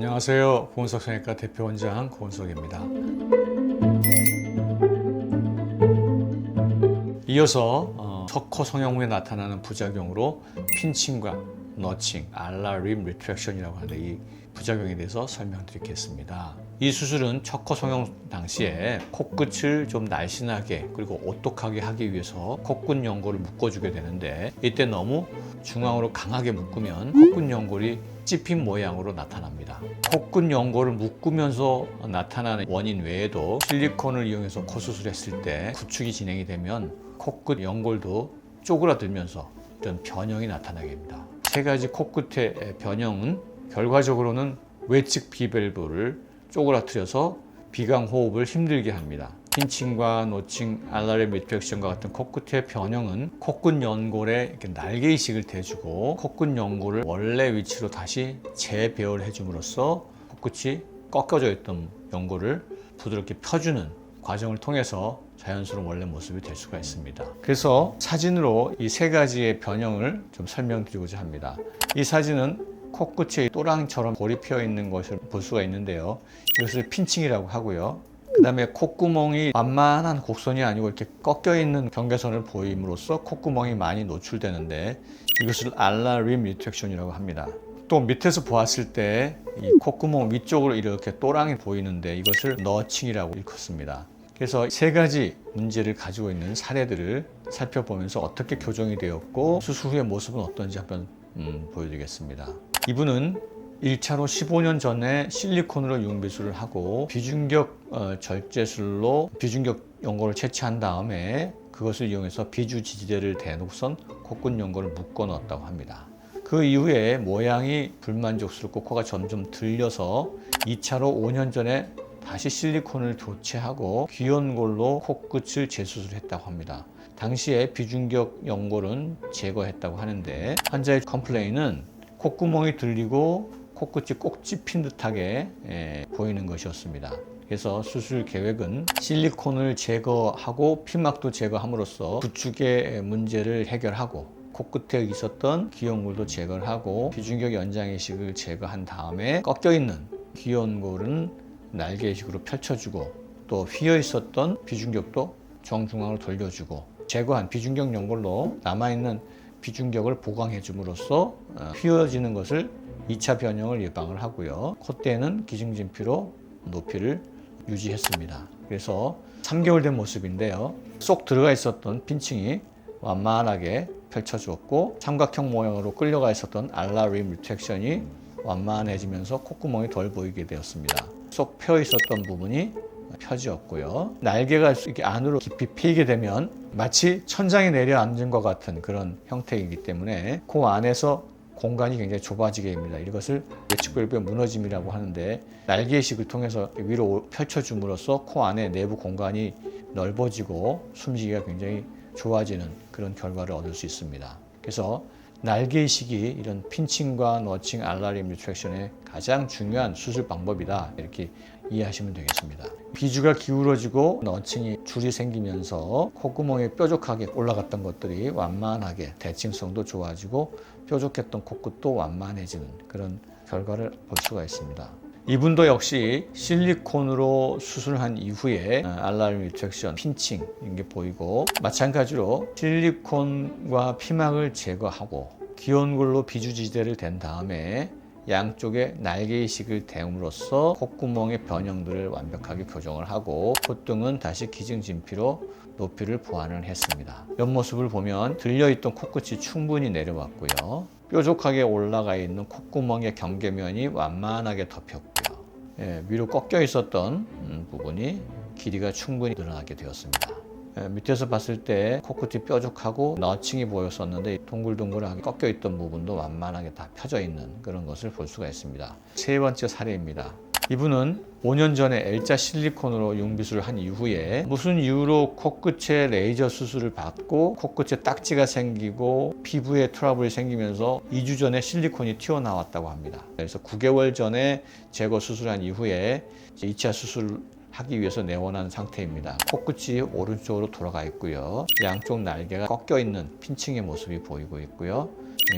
안녕하세요. 고은석 성형외과 대표원장 고은석입니다. 이어서 척코 성형 후에 나타나는 부작용으로 핀칭과 너칭, 알라 림 리트랙션이라고 하는데 이 부작용에 대해서 설명드리겠습니다. 이 수술은 척코 성형 당시에 코끝을 좀 날씬하게 그리고 오똑하게 하기 위해서 콧끝 연골을 묶어주게 되는데, 이때 너무 중앙으로 강하게 묶으면 콧끝 연골이 찝힌 모양으로 나타납니다. 콧끝 연골을 묶으면서 나타나는 원인 외에도 실리콘을 이용해서 코 수술했을 때 구축이 진행이 되면 코끝 연골도 쪼그라들면서 이런 변형이 나타나게 됩니다. 세 가지 코끝의 변형은 결과적으로는 외측 비밸브를 쪼그라뜨려서 비강 호흡을 힘들게 합니다. 핀칭과 노칭, 알라렘 리트랙션과 같은 코끝의 변형은 코끝 연골에 이렇게 날개 이식을 대주고 코끝 연골을 원래 위치로 다시 재배열해 줌으로써 코끝이 꺾여져 있던 연골을 부드럽게 펴주는 과정을 통해서 자연스러운 원래 모습이 될 수가 있습니다. 그래서 사진으로 이 세 가지의 변형을 좀 설명드리고자 합니다. 이 사진은 코끝에 또랑처럼 골이 피어 있는 것을 볼 수가 있는데요. 이것을 핀칭이라고 하고요. 그 다음에 콧구멍이 완만한 곡선이 아니고 이렇게 꺾여 있는 경계선을 보임으로써 콧구멍이 많이 노출되는데, 이것을 알라 림 리트랙션이라고 합니다. 또 밑에서 보았을 때 이 콧구멍 위쪽으로 이렇게 또랑이 보이는데 이것을 너칭이라고 일컫습니다. 그래서 세 가지 문제를 가지고 있는 사례들을 살펴보면서 어떻게 교정이 되었고 수술 후의 모습은 어떤지 한번 보여드리겠습니다. 이분은 1차로 15년 전에 실리콘으로 융비술을 하고 비중격 절제술로 비중격 연골을 채취한 다음에 그것을 이용해서 비주지지대를 대놓고선 콧끝 연골을 묶어 넣었다고 합니다. 그 이후에 모양이 불만족스럽고 코가 점점 들려서 2차로 5년 전에 다시 실리콘을 교체하고 귀연골로 코끝을 재수술했다고 합니다. 당시에 비중격 연골은 제거했다고 하는데, 환자의 컴플레인은 콧구멍이 들리고 코끝이 꼭 찝힌 듯하게 보이는 것이었습니다. 그래서 수술 계획은 실리콘을 제거하고 피막도 제거함으로써 구축의 문제를 해결하고 코끝에 있었던 귀연골도 제거를 하고 비중격 연장 이식을 제거한 다음에 꺾여 있는 귀연골은 날개 이식으로 펼쳐주고 또 휘어 있었던 비중격도 정중앙으로 돌려주고 제거한 비중격 연골로 남아있는 비중격을 보강해 줌으로써 휘어지는 것을 2차 변형을 예방을 하고요. 콧대는 기증진피로 높이를 유지했습니다. 그래서 3개월 된 모습인데요. 쏙 들어가 있었던 핀칭이 완만하게 펼쳐주었고 삼각형 모양으로 끌려가 있었던 알라 림 리트랙션이 완만해지면서 콧구멍이 덜 보이게 되었습니다. 쏙 펴 있었던 부분이 펴지었고요. 날개가 이렇게 안으로 깊이 패이게 되면 마치 천장에 내려앉은 것 같은 그런 형태이기 때문에 코 안에서 공간이 굉장히 좁아지게 됩니다. 이것을 외측밸브의 무너짐이라고 하는데, 날개이식을 통해서 위로 펼쳐줌으로써 코 안에 내부 공간이 넓어지고 숨쉬기가 굉장히 좋아지는 그런 결과를 얻을 수 있습니다. 그래서 날개이식이 이런 핀칭과 너칭, 알라림 리트랙션의 가장 중요한 수술 방법이다, 이렇게 이해하시면 되겠습니다. 비주가 기울어지고 너칭이 줄이 생기면서 콧구멍에 뾰족하게 올라갔던 것들이 완만하게 대칭성도 좋아지고 뾰족했던 코끝도 완만해지는 그런 결과를 볼 수가 있습니다. 이분도 역시 실리콘으로 수술한 이후에 알라림 리트랙션, 핀칭 이게 보이고, 마찬가지로 실리콘과 피막을 제거하고 귀연골로 비주지대를 댄 다음에 양쪽에 날개 이식을 대음으로써 콧구멍의 변형들을 완벽하게 교정을 하고 콧등은 다시 기증진피로 높이를 보완을 했습니다. 옆모습을 보면 들려있던 코끝이 충분히 내려왔고요. 뾰족하게 올라가 있는 콧구멍의 경계면이 완만하게 덮였고요. 위로 꺾여 있었던 부분이 길이가 충분히 늘어나게 되었습니다. 밑에서 봤을 때 코끝이 뾰족하고 너칭이 보였었는데 동글동글하게 꺾여 있던 부분도 완만하게 다 펴져 있는 그런 것을 볼 수가 있습니다. 세 번째 사례입니다. 이분은 5년 전에 L자 실리콘으로 융비술을 한 이후에 무슨 이유로 코끝에 레이저 수술을 받고 코끝에 딱지가 생기고 피부에 트러블이 생기면서 2주 전에 실리콘이 튀어나왔다고 합니다. 그래서 9개월 전에 제거 수술한 이후에 2차 수술 하기 위해서 내원한 상태입니다. 코끝이 오른쪽으로 돌아가 있고요. 양쪽 날개가 꺾여 있는 핀칭의 모습이 보이고 있고요.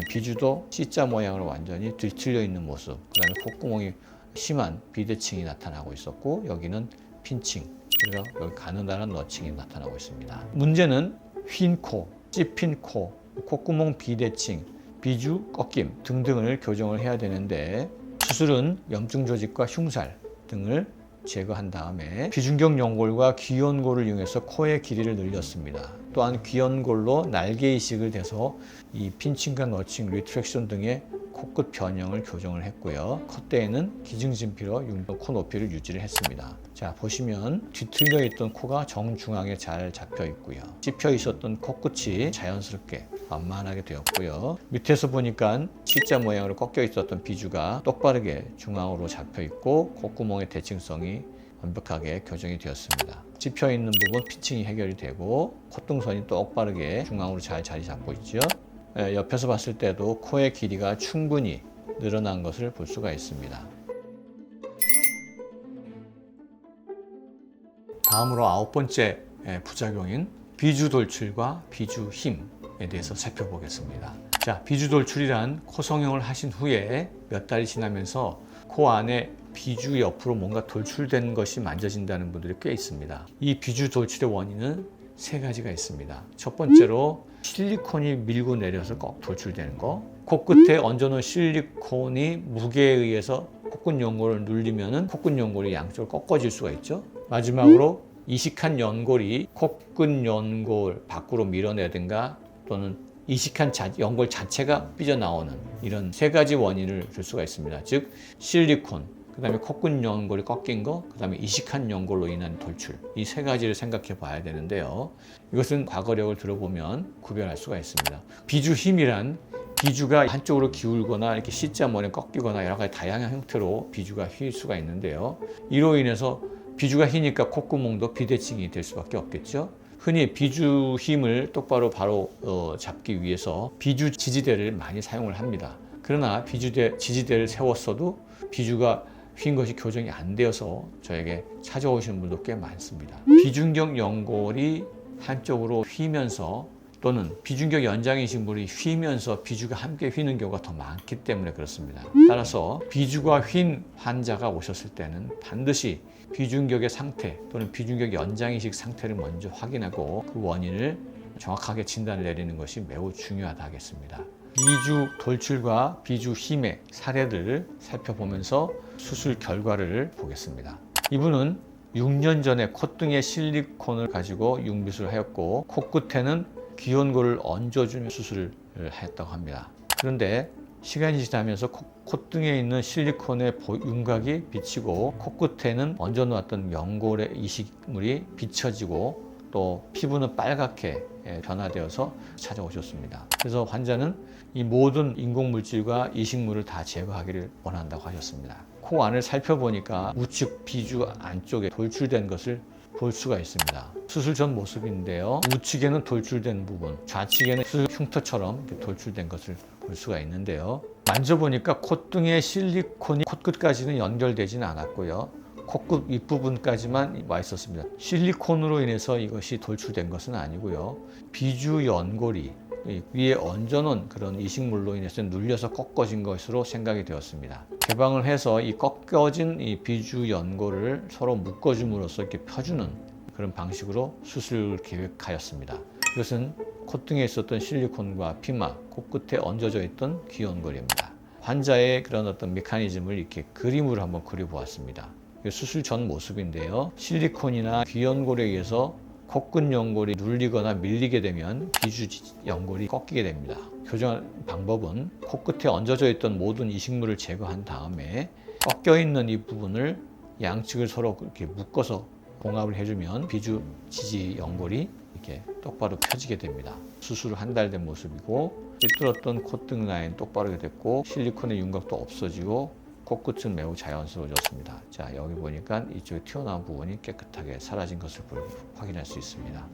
비주도 C자 모양으로 완전히 뒤틀려 있는 모습, 그 다음에 콧구멍이 심한 비대칭이 나타나고 있었고 여기는 핀칭, 그리고 여기 가느다란 너칭이 나타나고 있습니다. 문제는 휜 코, 찝힌 코, 콧구멍 비대칭, 비주 꺾임 등등을 교정을 해야 되는데 수술은 염증 조직과 흉살 등을 제거한 다음에 비중격 연골과 귀연골을 이용해서 코의 길이를 늘렸습니다. 또한 귀연골로 날개 이식을 대서 이 핀칭과 너칭, 리트랙션 등의 코끝 변형을 교정을 했고요. 콧대에는 기증진피로 코 높이를 유지를 했습니다. 자, 보시면 뒤틀려 있던 코가 정중앙에 잘 잡혀 있고요. 찝혀 있었던 코끝이 자연스럽게 완만하게 되었고요. 밑에서 보니까 C자 모양으로 꺾여 있었던 비주가 똑바르게 중앙으로 잡혀 있고 콧구멍의 대칭성이 완벽하게 교정이 되었습니다. 찝혀 있는 부분 피칭이 해결이 되고 콧등선이 똑바르게 중앙으로 잘 자리 잡고 있죠. 옆에서 봤을 때도 코의 길이가 충분히 늘어난 것을 볼 수가 있습니다. 다음으로 9번째 부작용인 비주 돌출과 비주 힘에 대해서 살펴보겠습니다. 자, 비주 돌출이란 코 성형을 하신 후에 몇 달이 지나면서 코 안에 비주 옆으로 뭔가 돌출된 것이 만져진다는 분들이 꽤 있습니다. 이 비주 돌출의 원인은 세 가지가 있습니다. 첫 번째로 실리콘이 밀고 내려서 돌출되는 거. 코끝에 얹어놓은 실리콘이 무게에 의해서 코끝 연골을 눌리면 코끝 연골이 양쪽으로 꺾어질 수가 있죠. 마지막으로 이식한 연골이 코끝 연골 밖으로 밀어내든가 또는 이식한 연골 자체가 삐져나오는 이런 세 가지 원인을 줄 수가 있습니다. 즉 실리콘, 그 다음에 코끝 연골이 꺾인 거, 그 다음에 이식한 연골로 인한 돌출, 이 세 가지를 생각해 봐야 되는데요. 이것은 과거력을 들어보면 구별할 수가 있습니다. 비주 힘이란 비주가 한쪽으로 기울거나 이렇게 C자 모양에 꺾이거나 여러 가지 다양한 형태로 비주가 휘일 수가 있는데요. 이로 인해서 비주가 휘니까 콧구멍도 비대칭이 될 수밖에 없겠죠. 흔히 비주 힘을 똑바로 바로 잡기 위해서 비주 지지대를 많이 사용을 합니다. 그러나 지지대를 세웠어도 비주가 휜 것이 교정이 안 되어서 저에게 찾아오시는 분도 꽤 많습니다. 비중격 연골이 한쪽으로 휘면서 또는 비중격 연장이식물이 휘면서 비주가 함께 휘는 경우가 더 많기 때문에 그렇습니다. 따라서 비주가 휜 환자가 오셨을 때는 반드시 비중격의 상태 또는 비중격 연장이식 상태를 먼저 확인하고 그 원인을 정확하게 진단을 내리는 것이 매우 중요하다 하겠습니다. 비주 돌출과 비주 힘의 사례들을 살펴보면서 수술 결과를 보겠습니다. 이분은 6년 전에 콧등에 실리콘을 가지고 융비술을 하였고 코끝에는 귀연골을 얹어주는 수술을 했다고 합니다. 그런데 시간이 지나면서 콧등에 있는 실리콘의 윤곽이 비치고 코끝에는 얹어놓았던 연골의 이식물이 비쳐지고 또 피부는 빨갛게 변화되어서 찾아오셨습니다. 그래서 환자는 이 모든 인공물질과 이식물을 다 제거하기를 원한다고 하셨습니다. 코 안을 살펴보니까 우측 비주 안쪽에 돌출된 것을 볼 수가 있습니다. 수술 전 모습인데요. 우측에는 돌출된 부분, 좌측에는 수술 흉터처럼 돌출된 것을 볼 수가 있는데요. 만져보니까 콧등에 실리콘이 코끝까지는 연결되지는 않았고요. 코끝 윗부분까지만 와 있었습니다. 실리콘으로 인해서 이것이 돌출된 것은 아니고요. 비주 연골이 위에 얹어놓은 그런 이식물로 인해서 눌려서 꺾어진 것으로 생각이 되었습니다. 개방을 해서 이 꺾여진 이 비주 연골을 서로 묶어줌으로써 이렇게 펴주는 그런 방식으로 수술을 계획하였습니다. 이것은 콧등에 있었던 실리콘과 피마, 코끝에 얹어져 있던 귀연골입니다. 환자의 그런 어떤 메커니즘을 이렇게 그림으로 한번 그려보았습니다. 수술 전 모습인데요. 실리콘이나 귀연골에 의해서 코끝 연골이 눌리거나 밀리게 되면 비주 연골이 꺾이게 됩니다. 교정 방법은 코끝에 얹어져 있던 모든 이식물을 제거한 다음에 꺾여 있는 이 부분을 양측을 서로 이렇게 묶어서 봉합을 해주면 비주 지지 연골이 이렇게 똑바로 펴지게 됩니다. 수술 한 달 된 모습이고 삐뚤었던 콧등 라인 똑바르게 됐고 실리콘의 윤곽도 없어지고 코끝은 매우 자연스러워졌습니다. 자, 여기 보니까 이쪽에 튀어나온 부분이 깨끗하게 사라진 것을 확인할 수 있습니다.